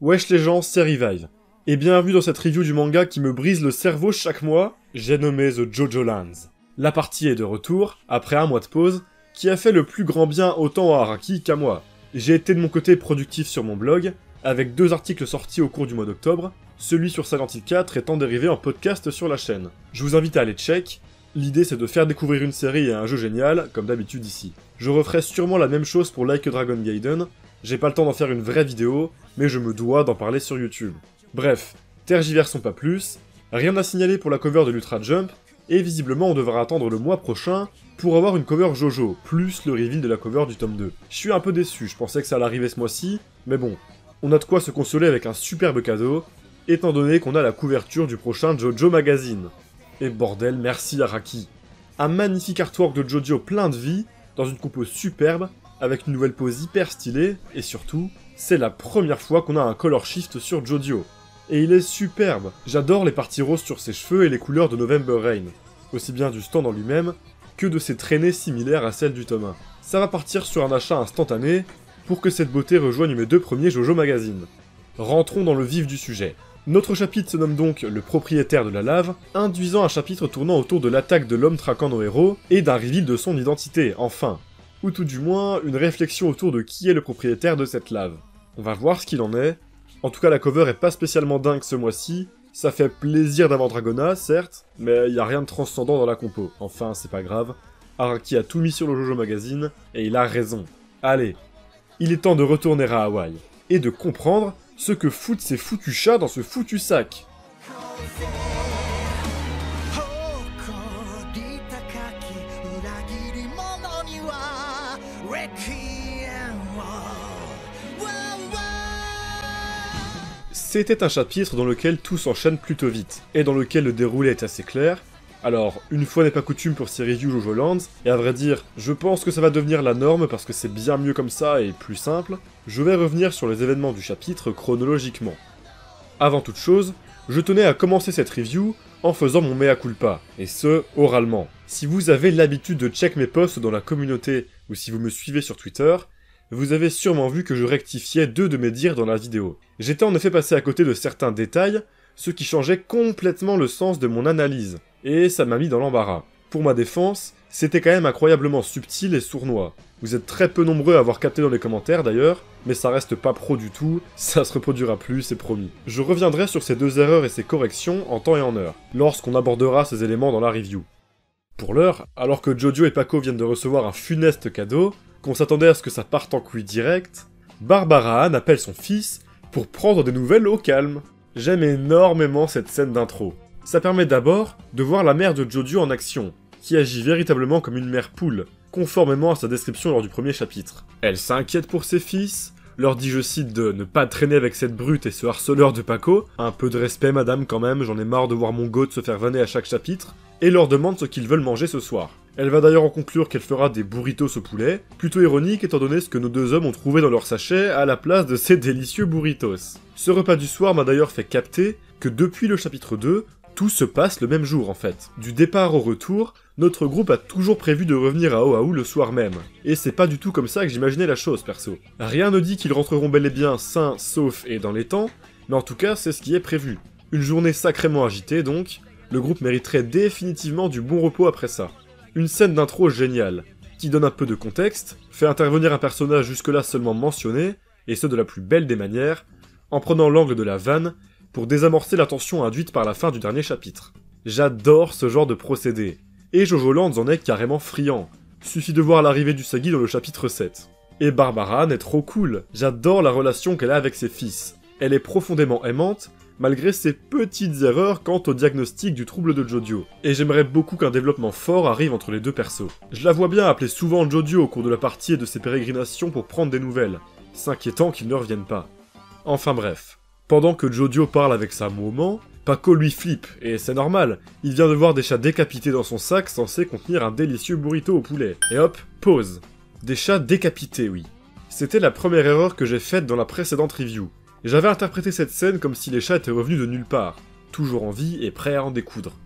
Wesh les gens, c'est Revive. Et bienvenue dans cette review du manga qui me brise le cerveau chaque mois, j'ai nommé The Jojo Lands. La partie est de retour, après un mois de pause, qui a fait le plus grand bien autant à Araki qu'à moi. J'ai été de mon côté productif sur mon blog, avec 2 articles sortis au cours du mois d'octobre, celui sur Silent Hill 4 étant dérivé en podcast sur la chaîne. Je vous invite à aller check, l'idée c'est de faire découvrir une série et un jeu génial, comme d'habitude ici. Je referai sûrement la même chose pour Like a Dragon Gaiden, j'ai pas le temps d'en faire une vraie vidéo, mais je me dois d'en parler sur YouTube. Bref, tergiversons pas plus, rien à signaler pour la cover de l'Ultra Jump, et visiblement on devra attendre le mois prochain pour avoir une cover Jojo, plus le reveal de la cover du tome 2. Je suis un peu déçu, je pensais que ça allait arriver ce mois-ci, mais bon, on a de quoi se consoler avec un superbe cadeau, étant donné qu'on a la couverture du prochain Jojo Magazine. Et bordel, merci Araki. Un magnifique artwork de Jojo plein de vie, dans une compo superbe, avec une nouvelle pose hyper stylée, et surtout, c'est la première fois qu'on a un color shift sur Jojo. Et il est superbe, j'adore les parties roses sur ses cheveux et les couleurs de November Rain, aussi bien du stand en lui-même, que de ses traînées similaires à celles du tome 1. Ça va partir sur un achat instantané, pour que cette beauté rejoigne mes 2 premiers Jojo Magazine. Rentrons dans le vif du sujet. Notre chapitre se nomme donc Le propriétaire de la lave, induisant un chapitre tournant autour de l'attaque de l'homme traquant nos héros, et d'un reveal de son identité, enfin. Ou tout du moins, une réflexion autour de qui est le propriétaire de cette lave. On va voir ce qu'il en est. En tout cas, la cover est pas spécialement dingue ce mois-ci, ça fait plaisir d'avoir Dragona, certes, mais y a rien de transcendant dans la compo. Enfin, c'est pas grave, Araki a tout mis sur le Jojo Magazine, et il a raison. Allez, il est temps de retourner à Hawaï, et de comprendre ce que foutent ces foutus chats dans ce foutu sac. C'était un chapitre dans lequel tout s'enchaîne plutôt vite, et dans lequel le déroulé est assez clair. Alors, une fois n'est pas coutume pour ces reviews Jojo Lands, et à vrai dire, je pense que ça va devenir la norme parce que c'est bien mieux comme ça et plus simple, je vais revenir sur les événements du chapitre chronologiquement. Avant toute chose, je tenais à commencer cette review en faisant mon mea culpa, et ce, oralement. Si vous avez l'habitude de check mes posts dans la communauté, ou si vous me suivez sur Twitter, vous avez sûrement vu que je rectifiais 2 de mes dires dans la vidéo. J'étais en effet passé à côté de certains détails, ce qui changeait complètement le sens de mon analyse, et ça m'a mis dans l'embarras. Pour ma défense, c'était quand même incroyablement subtil et sournois. Vous êtes très peu nombreux à avoir capté dans les commentaires d'ailleurs, mais ça reste pas pro du tout, ça se reproduira plus, c'est promis. Je reviendrai sur ces 2 erreurs et ces corrections en temps et en heure, lorsqu'on abordera ces éléments dans la review. Pour l'heure, alors que Jojo et Paco viennent de recevoir un funeste cadeau, qu'on s'attendait à ce que ça parte en couille direct, Barbara Ann appelle son fils pour prendre des nouvelles au calme. J'aime énormément cette scène d'intro. Ça permet d'abord de voir la mère de Jojo en action, qui agit véritablement comme une mère poule, conformément à sa description lors du premier chapitre. Elle s'inquiète pour ses fils, leur dit, je cite, de ne pas traîner avec cette brute et ce harceleur de Paco, un peu de respect madame quand même, j'en ai marre de voir mon goat se faire vanner à chaque chapitre, et leur demande ce qu'ils veulent manger ce soir. Elle va d'ailleurs en conclure qu'elle fera des burritos au poulet, plutôt ironique étant donné ce que nos 2 hommes ont trouvé dans leur sachet à la place de ces délicieux burritos. Ce repas du soir m'a d'ailleurs fait capter que depuis le chapitre 2, tout se passe le même jour en fait. Du départ au retour, notre groupe a toujours prévu de revenir à Oahu le soir même. Et c'est pas du tout comme ça que j'imaginais la chose perso. Rien ne dit qu'ils rentreront bel et bien sains, saufs et dans les temps, mais en tout cas c'est ce qui est prévu. Une journée sacrément agitée donc, le groupe mériterait définitivement du bon repos après ça. Une scène d'intro géniale, qui donne un peu de contexte, fait intervenir un personnage jusque-là seulement mentionné, et ce de la plus belle des manières, en prenant l'angle de la vanne, pour désamorcer la tension induite par la fin du dernier chapitre. J'adore ce genre de procédé, et Jojo Lands en est carrément friand, suffit de voir l'arrivée du Sagi dans le chapitre 7. Et Barbara Ann est trop cool, j'adore la relation qu'elle a avec ses fils. Elle est profondément aimante, malgré ses petites erreurs quant au diagnostic du trouble de Jojo. Et j'aimerais beaucoup qu'un développement fort arrive entre les 2 persos. Je la vois bien appeler souvent Jojo au cours de la partie et de ses pérégrinations pour prendre des nouvelles, s'inquiétant qu'il ne revienne pas. Enfin bref. Pendant que Jojo parle avec sa maman, Paco lui flippe, et c'est normal, il vient de voir des chats décapités dans son sac censé contenir un délicieux burrito au poulet. Et hop, pause. Des chats décapités, oui. C'était la première erreur que j'ai faite dans la précédente review. J'avais interprété cette scène comme si les chats étaient revenus de nulle part, toujours en vie et prêts à en découdre.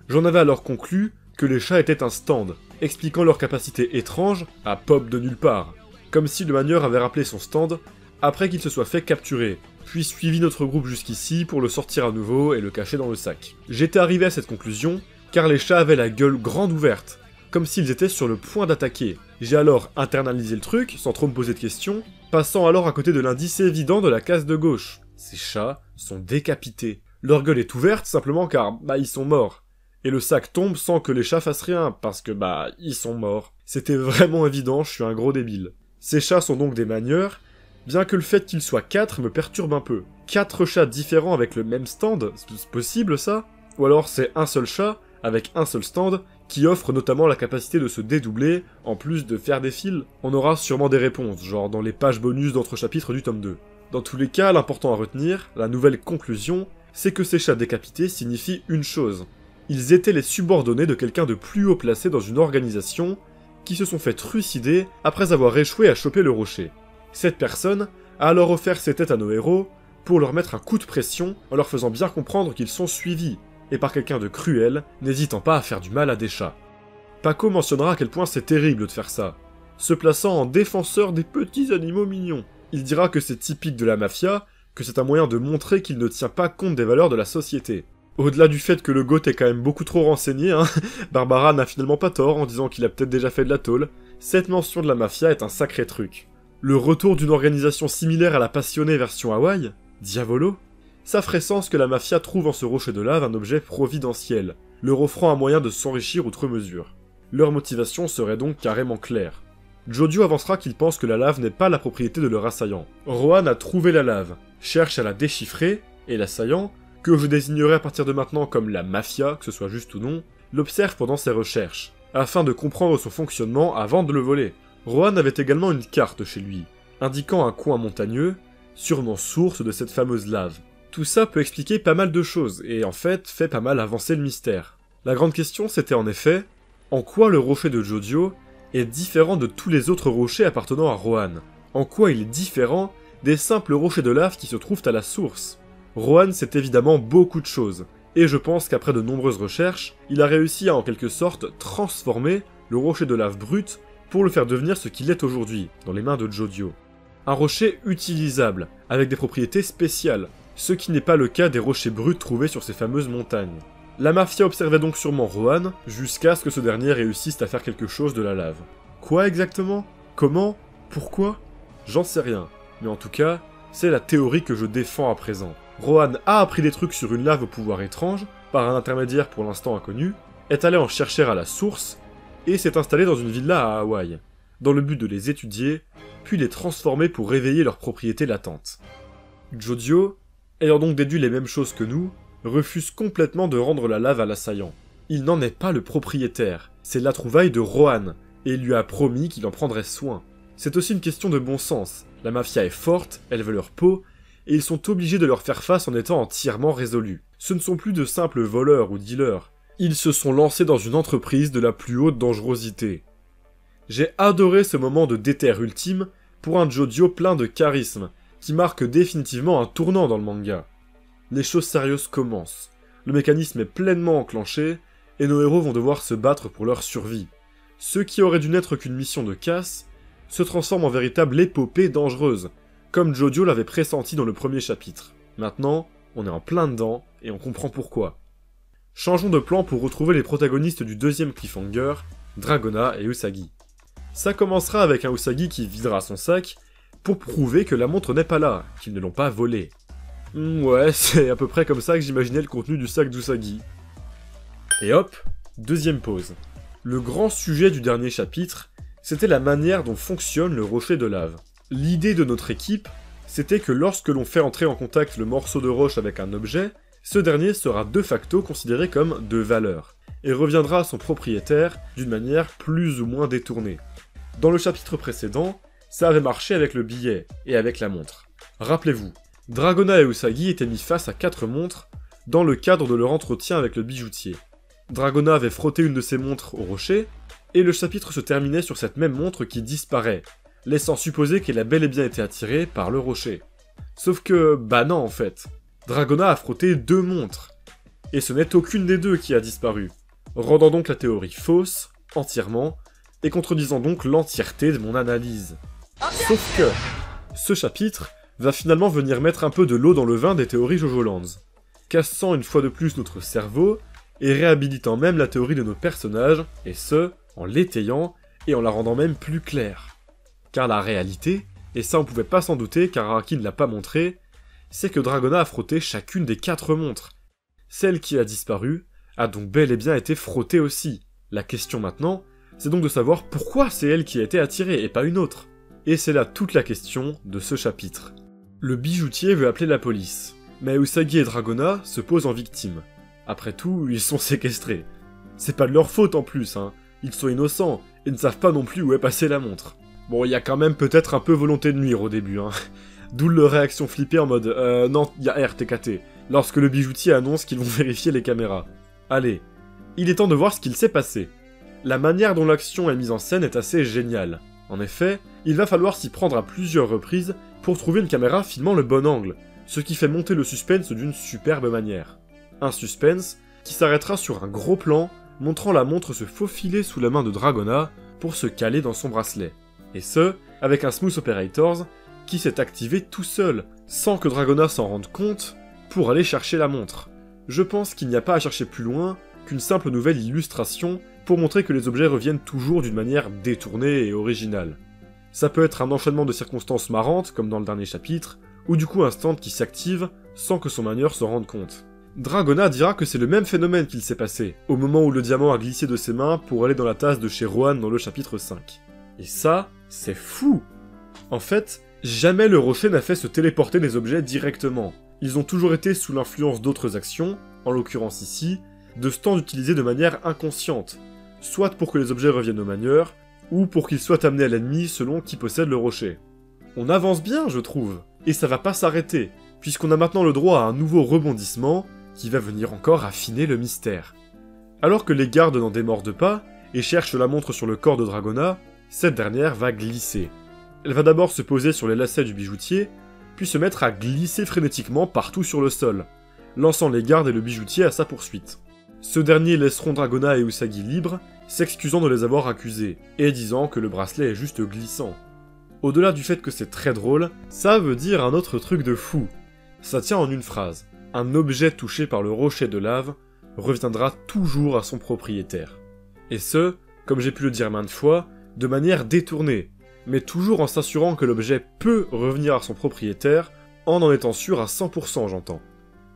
J'en avais alors conclu que les chats étaient un stand, expliquant leur capacité étrange à pop de nulle part, comme si le manieur avait rappelé son stand après qu'il se soit fait capturer, puis suivi notre groupe jusqu'ici pour le sortir à nouveau et le cacher dans le sac. J'étais arrivé à cette conclusion, car les chats avaient la gueule grande ouverte, comme s'ils étaient sur le point d'attaquer. J'ai alors internalisé le truc, sans trop me poser de questions, passant alors à côté de l'indice évident de la case de gauche. Ces chats sont décapités. Leur gueule est ouverte simplement car, ils sont morts. Et le sac tombe sans que les chats fassent rien, parce que, ils sont morts. C'était vraiment évident, je suis un gros débile. Ces chats sont donc des manieurs, bien que le fait qu'ils soient 4 me perturbe un peu. 4 chats différents avec le même stand, c'est possible ça? Ou alors c'est un seul chat, avec un seul stand, qui offre notamment la capacité de se dédoubler, en plus de faire des fils? On aura sûrement des réponses, genre dans les pages bonus d'entre-chapitres du tome 2. Dans tous les cas, l'important à retenir, la nouvelle conclusion, c'est que ces chats décapités signifient une chose. Ils étaient les subordonnés de quelqu'un de plus haut placé dans une organisation, qui se sont fait trucider après avoir échoué à choper le rocher. Cette personne a alors offert ses têtes à nos héros pour leur mettre un coup de pression en leur faisant bien comprendre qu'ils sont suivis, et par quelqu'un de cruel, n'hésitant pas à faire du mal à des chats. Paco mentionnera à quel point c'est terrible de faire ça, se plaçant en défenseur des petits animaux mignons. Il dira que c'est typique de la mafia, que c'est un moyen de montrer qu'il ne tient pas compte des valeurs de la société. Au-delà du fait que le GOAT est quand même beaucoup trop renseigné, Barbara n'a finalement pas tort en disant qu'il a peut-être déjà fait de la tôle, cette mention de la mafia est un sacré truc. Le retour d'une organisation similaire à la passionnée version Hawaï, Diavolo, ça ferait sens que la mafia trouve en ce rocher de lave un objet providentiel, leur offrant un moyen de s'enrichir outre mesure. Leur motivation serait donc carrément claire. Jodio avancera qu'il pense que la lave n'est pas la propriété de leur assaillant. Rohan a trouvé la lave, cherche à la déchiffrer, et l'assaillant, que je désignerai à partir de maintenant comme la mafia, que ce soit juste ou non, l'observe pendant ses recherches, afin de comprendre son fonctionnement avant de le voler. Rohan avait également une carte chez lui, indiquant un coin montagneux, sûrement source de cette fameuse lave. Tout ça peut expliquer pas mal de choses, et en fait, fait pas mal avancer le mystère. La grande question c'était en effet, en quoi le rocher de Jodio est différent de tous les autres rochers appartenant à Rohan? En quoi il est différent des simples rochers de lave qui se trouvent à la source? Rohan sait évidemment beaucoup de choses, et je pense qu'après de nombreuses recherches, il a réussi à en quelque sorte transformer le rocher de lave brut pour le faire devenir ce qu'il est aujourd'hui, dans les mains de Jodio. Un rocher utilisable, avec des propriétés spéciales, ce qui n'est pas le cas des rochers bruts trouvés sur ces fameuses montagnes. La mafia observait donc sûrement Rohan, jusqu'à ce que ce dernier réussisse à faire quelque chose de la lave. Quoi exactement? Comment? Pourquoi? J'en sais rien, mais en tout cas, c'est la théorie que je défends à présent. Rohan a appris des trucs sur une lave au pouvoir étrange, par un intermédiaire pour l'instant inconnu, est allé en chercher à la source, et s'est installé dans une villa à Hawaï, dans le but de les étudier, puis les transformer pour réveiller leurs propriétés latentes. Jodio, ayant donc déduit les mêmes choses que nous, refuse complètement de rendre la lave à l'assaillant. Il n'en est pas le propriétaire, c'est la trouvaille de Rohan, et il lui a promis qu'il en prendrait soin. C'est aussi une question de bon sens, la mafia est forte, elle veut leur peau, et ils sont obligés de leur faire face en étant entièrement résolus. Ce ne sont plus de simples voleurs ou dealers, ils se sont lancés dans une entreprise de la plus haute dangerosité. J'ai adoré ce moment de déter ultime pour un Jodio plein de charisme, qui marque définitivement un tournant dans le manga. Les choses sérieuses commencent, le mécanisme est pleinement enclenché, et nos héros vont devoir se battre pour leur survie. Ce qui aurait dû n'être qu'une mission de casse, se transforme en véritable épopée dangereuse, comme Jodio l'avait pressenti dans le premier chapitre. Maintenant, on est en plein dedans, et on comprend pourquoi. Changeons de plan pour retrouver les protagonistes du deuxième cliffhanger, Dragona et Usagi. Ça commencera avec un Usagi qui videra son sac, pour prouver que la montre n'est pas là, qu'ils ne l'ont pas volée. Ouais, c'est à peu près comme ça que j'imaginais le contenu du sac d'Usagi. Et hop, deuxième pause. Le grand sujet du dernier chapitre, c'était la manière dont fonctionne le rocher de lave. L'idée de notre équipe, c'était que lorsque l'on fait entrer en contact le morceau de roche avec un objet, ce dernier sera de facto considéré comme de valeur, et reviendra à son propriétaire d'une manière plus ou moins détournée. Dans le chapitre précédent, ça avait marché avec le billet, et avec la montre. Rappelez-vous, Dragona et Usagi étaient mis face à 4 montres, dans le cadre de leur entretien avec le bijoutier. Dragona avait frotté une de ses montres au rocher, et le chapitre se terminait sur cette même montre qui disparaît, laissant supposer qu'elle a bel et bien été attirée par le rocher. Sauf que, non en fait. Dragona a frotté 2 montres, et ce n'est aucune des deux qui a disparu, rendant donc la théorie fausse, entièrement, et contredisant donc l'entièreté de mon analyse. Sauf que, ce chapitre va finalement venir mettre un peu de l'eau dans le vin des théories Jojo Lands, cassant une fois de plus notre cerveau et réhabilitant même la théorie de nos personnages, et ce, en l'étayant et en la rendant même plus claire. Car la réalité, et ça on pouvait pas s'en douter car Araki ne l'a pas montré, c'est que Dragona a frotté chacune des 4 montres. Celle qui a disparu a donc bel et bien été frottée aussi. La question maintenant, c'est donc de savoir pourquoi c'est elle qui a été attirée et pas une autre. Et c'est là toute la question de ce chapitre. Le bijoutier veut appeler la police, mais Usagi et Dragona se posent en victime. Après tout, ils sont séquestrés. C'est pas de leur faute en plus, hein. Ils sont innocents, et ne savent pas non plus où est passée la montre. Bon, il y a quand même peut-être un peu volonté de nuire au début, hein. D'où leur réaction flippée en mode « non, il y a RTKT », lorsque le bijoutier annonce qu'ils vont vérifier les caméras. Allez, il est temps de voir ce qu'il s'est passé. La manière dont l'action est mise en scène est assez géniale. En effet, il va falloir s'y prendre à plusieurs reprises pour trouver une caméra filmant le bon angle, ce qui fait monter le suspense d'une superbe manière. Un suspense qui s'arrêtera sur un gros plan montrant la montre se faufiler sous la main de Dragona pour se caler dans son bracelet. Et ce, avec un Smooth Operators qui s'est activé tout seul, sans que Dragona s'en rende compte, pour aller chercher la montre. Je pense qu'il n'y a pas à chercher plus loin qu'une simple nouvelle illustration pour montrer que les objets reviennent toujours d'une manière détournée et originale. Ça peut être un enchaînement de circonstances marrantes, comme dans le dernier chapitre, ou du coup un stand qui s'active sans que son manieur se rende compte. Dragona dira que c'est le même phénomène qu'il s'est passé, au moment où le diamant a glissé de ses mains pour aller dans la tasse de chez Rohan dans le chapitre 5. Et ça, c'est fou! En fait, jamais le rocher n'a fait se téléporter les objets directement. Ils ont toujours été sous l'influence d'autres actions, en l'occurrence ici, de stands utilisés de manière inconsciente, soit pour que les objets reviennent au manieur, ou pour qu'ils soient amenés à l'ennemi selon qui possède le rocher. On avance bien, je trouve, et ça va pas s'arrêter, puisqu'on a maintenant le droit à un nouveau rebondissement qui va venir encore affiner le mystère. Alors que les gardes n'en démordent pas, et cherchent la montre sur le corps de Dragona, cette dernière va glisser. Elle va d'abord se poser sur les lacets du bijoutier, puis se mettre à glisser frénétiquement partout sur le sol, lançant les gardes et le bijoutier à sa poursuite. Ce dernier laisseront Dragona et Usagi libres, s'excusant de les avoir accusés, et disant que le bracelet est juste glissant. Au-delà du fait que c'est très drôle, ça veut dire un autre truc de fou. Ça tient en une phrase. Un objet touché par le rocher de lave reviendra toujours à son propriétaire. Et ce, comme j'ai pu le dire maintes fois, de manière détournée, mais toujours en s'assurant que l'objet peut revenir à son propriétaire, en étant sûr à 100% j'entends.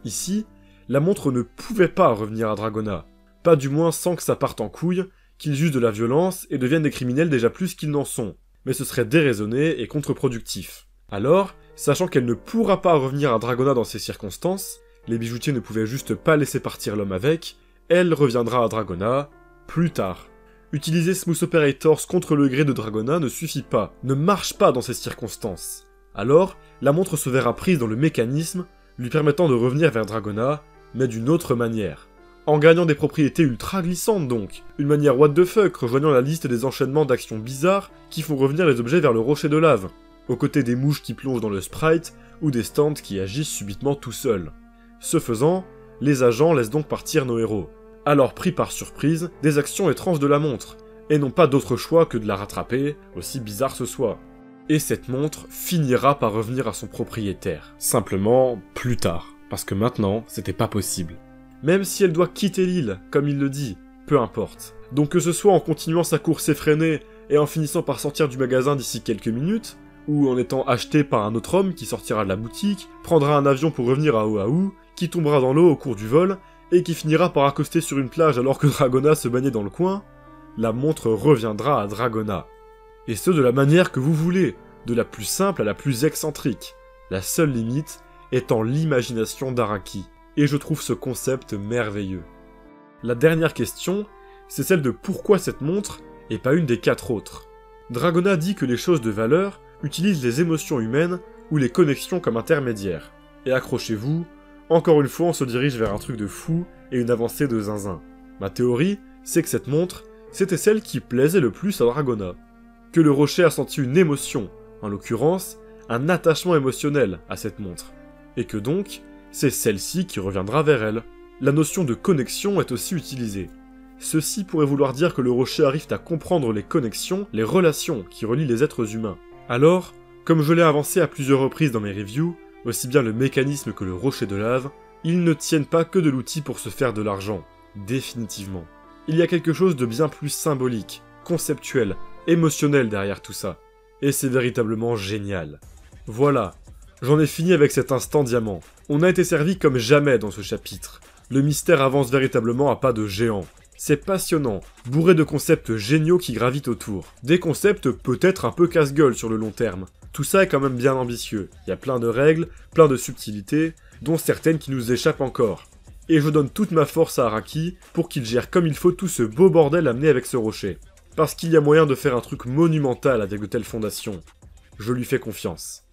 Ici, la montre ne pouvait pas revenir à Dragona, pas du moins sans que ça parte en couille, qu'ils usent de la violence et deviennent des criminels déjà plus qu'ils n'en sont, mais ce serait déraisonné et contre-productif. Alors, sachant qu'elle ne pourra pas revenir à Dragona dans ces circonstances, les bijoutiers ne pouvaient juste pas laisser partir l'homme avec, elle reviendra à Dragona, plus tard. Utiliser Smooth Operators contre le gré de Dragona ne suffit pas, ne marche pas dans ces circonstances. Alors, la montre se verra prise dans le mécanisme, lui permettant de revenir vers Dragona, mais d'une autre manière. En gagnant des propriétés ultra glissantes donc, une manière what the fuck rejoignant la liste des enchaînements d'actions bizarres qui font revenir les objets vers le rocher de lave, aux côtés des mouches qui plongent dans le sprite, ou des stands qui agissent subitement tout seuls. Ce faisant, les agents laissent donc partir nos héros, alors pris par surprise des actions étranges de la montre, et n'ont pas d'autre choix que de la rattraper, aussi bizarre ce soit. Et cette montre finira par revenir à son propriétaire. Simplement, plus tard, parce que maintenant, c'était pas possible. Même si elle doit quitter l'île, comme il le dit, peu importe. Donc que ce soit en continuant sa course effrénée, et en finissant par sortir du magasin d'ici quelques minutes, ou en étant acheté par un autre homme qui sortira de la boutique, prendra un avion pour revenir à Oahu, qui tombera dans l'eau au cours du vol, et qui finira par accoster sur une plage alors que Dragona se baignait dans le coin, la montre reviendra à Dragona. Et ce de la manière que vous voulez, de la plus simple à la plus excentrique, la seule limite étant l'imagination d'Araki, et je trouve ce concept merveilleux. La dernière question, c'est celle de pourquoi cette montre, et pas une des 4 autres. Dragona dit que les choses de valeur utilisent les émotions humaines ou les connexions comme intermédiaires. Et accrochez-vous, encore une fois on se dirige vers un truc de fou et une avancée de zinzin. Ma théorie, c'est que cette montre, c'était celle qui plaisait le plus à Dragona. Que le rocher a senti une émotion, en l'occurrence, un attachement émotionnel à cette montre. Et que donc, c'est celle-ci qui reviendra vers elle. La notion de connexion est aussi utilisée. Ceci pourrait vouloir dire que le rocher arrive à comprendre les connexions, les relations qui relient les êtres humains. Alors, Comme je l'ai avancé à plusieurs reprises dans mes reviews, aussi bien le mécanisme que le rocher de lave, ils ne tiennent pas que de l'outil pour se faire de l'argent, définitivement. Il y a quelque chose de bien plus symbolique, conceptuel, émotionnel derrière tout ça. Et c'est véritablement génial. Voilà, j'en ai fini avec cet instant diamant. On a été servi comme jamais dans ce chapitre. Le mystère avance véritablement à pas de géant. C'est passionnant, bourré de concepts géniaux qui gravitent autour. Des concepts peut-être un peu casse-gueule sur le long terme. Tout ça est quand même bien ambitieux. Il y a plein de règles, plein de subtilités, dont certaines qui nous échappent encore. Et je donne toute ma force à Araki pour qu'il gère comme il faut tout ce beau bordel amené avec ce rocher. Parce qu'il y a moyen de faire un truc monumental avec de telles fondations. Je lui fais confiance.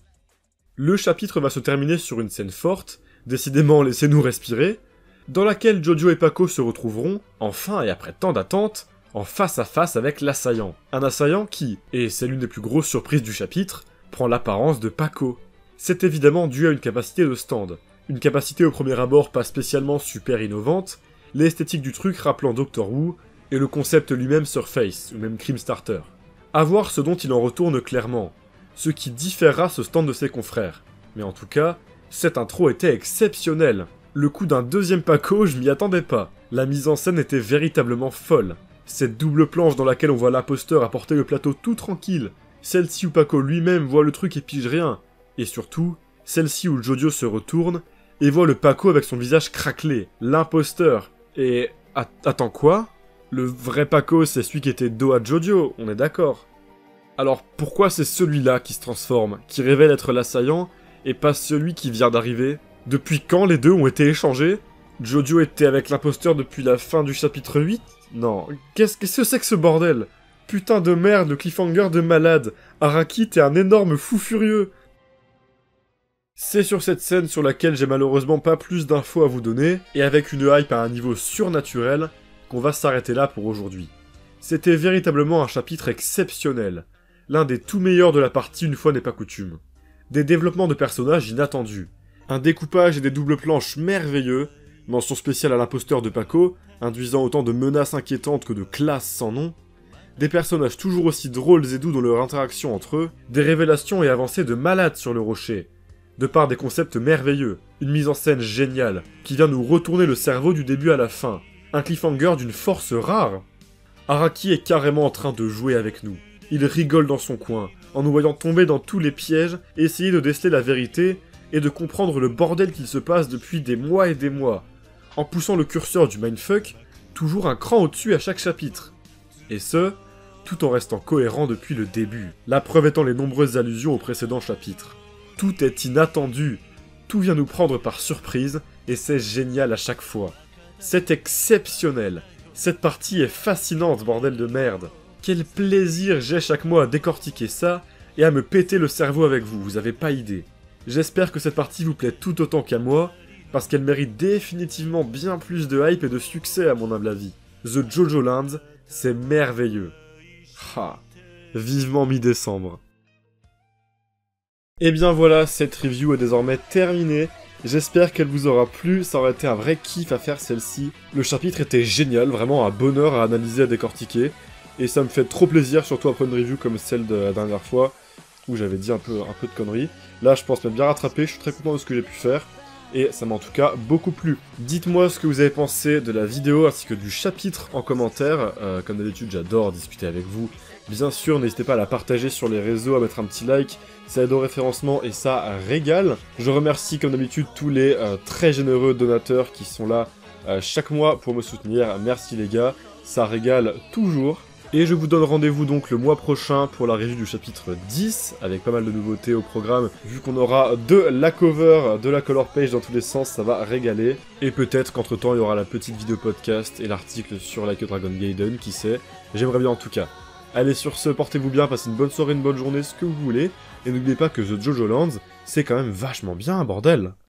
Le chapitre va se terminer sur une scène forte, décidément laissez-nous respirer, dans laquelle Jojo et Paco se retrouveront, enfin et après tant d'attentes, en face à face avec l'assaillant. Un assaillant qui, et c'est l'une des plus grosses surprises du chapitre, prend l'apparence de Paco. C'est évidemment dû à une capacité de stand. Une capacité au premier abord pas spécialement super innovante, l'esthétique du truc rappelant Doctor Who, et le concept lui-même Surface, ou même Crime Starter. À voir ce dont il en retourne clairement, ce qui différera ce stand de ses confrères. Mais en tout cas, cette intro était exceptionnelle. Le coup d'un deuxième Paco, je m'y attendais pas. La mise en scène était véritablement folle. Cette double planche dans laquelle on voit l'imposteur apporter le plateau tout tranquille, celle-ci où Paco lui-même voit le truc et pige rien, et surtout, celle-ci où Jojo se retourne et voit le Paco avec son visage craquelé, l'imposteur. Et... attends quoi? Le vrai Paco, c'est celui qui était dos à Jojo, on est d'accord. Alors pourquoi c'est celui-là qui se transforme, qui révèle être l'assaillant, et pas celui qui vient d'arriver? Depuis quand les deux ont été échangés? Jojo était avec l'imposteur depuis la fin du chapitre 8? Non, qu'est-ce que c'est que ce bordel? Putain de merde, le cliffhanger de malade. Araki, t'es un énorme fou furieux. C'est sur cette scène sur laquelle j'ai malheureusement pas plus d'infos à vous donner, et avec une hype à un niveau surnaturel, qu'on va s'arrêter là pour aujourd'hui. C'était véritablement un chapitre exceptionnel, l'un des tout meilleurs de la partie une fois n'est pas coutume. Des développements de personnages inattendus, un découpage et des doubles planches merveilleux, mention spéciale à l'imposteur de Paco, induisant autant de menaces inquiétantes que de classes sans nom, des personnages toujours aussi drôles et doux dans leur interaction entre eux, des révélations et avancées de malades sur le rocher, de par des concepts merveilleux, une mise en scène géniale, qui vient nous retourner le cerveau du début à la fin, un cliffhanger d'une force rare. Araki est carrément en train de jouer avec nous. Il rigole dans son coin, en nous voyant tomber dans tous les pièges, essayer de déceler la vérité, et de comprendre le bordel qu'il se passe depuis des mois et des mois, en poussant le curseur du mindfuck toujours un cran au-dessus à chaque chapitre. Et ce, tout en restant cohérent depuis le début, la preuve étant les nombreuses allusions aux précédents chapitres. Tout est inattendu, tout vient nous prendre par surprise, et c'est génial à chaque fois. C'est exceptionnel, cette partie est fascinante, bordel de merde. Quel plaisir j'ai chaque mois à décortiquer ça, et à me péter le cerveau avec vous, vous avez pas idée. J'espère que cette partie vous plaît tout autant qu'à moi, parce qu'elle mérite définitivement bien plus de hype et de succès à mon humble avis. The Jojo Lands, c'est merveilleux. Ah, vivement mi-décembre. Et bien voilà, cette review est désormais terminée. J'espère qu'elle vous aura plu, ça aurait été un vrai kiff à faire celle-ci. Le chapitre était génial, vraiment un bonheur à analyser, à décortiquer. Et ça me fait trop plaisir, surtout après une review comme celle de la dernière fois, où j'avais dit un peu de conneries. Là, je pense m'être bien rattrapé, je suis très content de ce que j'ai pu faire. Et ça m'a en tout cas beaucoup plu. Dites-moi ce que vous avez pensé de la vidéo ainsi que du chapitre en commentaire. Comme d'habitude, j'adore discuter avec vous. Bien sûr, n'hésitez pas à la partager sur les réseaux, à mettre un petit like. Ça aide au référencement et ça régale. Je remercie comme d'habitude tous les très généreux donateurs qui sont là chaque mois pour me soutenir. Merci les gars, ça régale toujours. Et je vous donne rendez-vous donc le mois prochain pour la review du chapitre 10, avec pas mal de nouveautés au programme, vu qu'on aura de la cover, de la color page dans tous les sens, ça va régaler. Et peut-être qu'entre temps il y aura la petite vidéo podcast et l'article sur Like a Dragon Gaiden, qui sait, j'aimerais bien en tout cas. Allez sur ce, portez-vous bien, passez une bonne soirée, une bonne journée, ce que vous voulez, et n'oubliez pas que The Jojo Lands, c'est quand même vachement bien, bordel.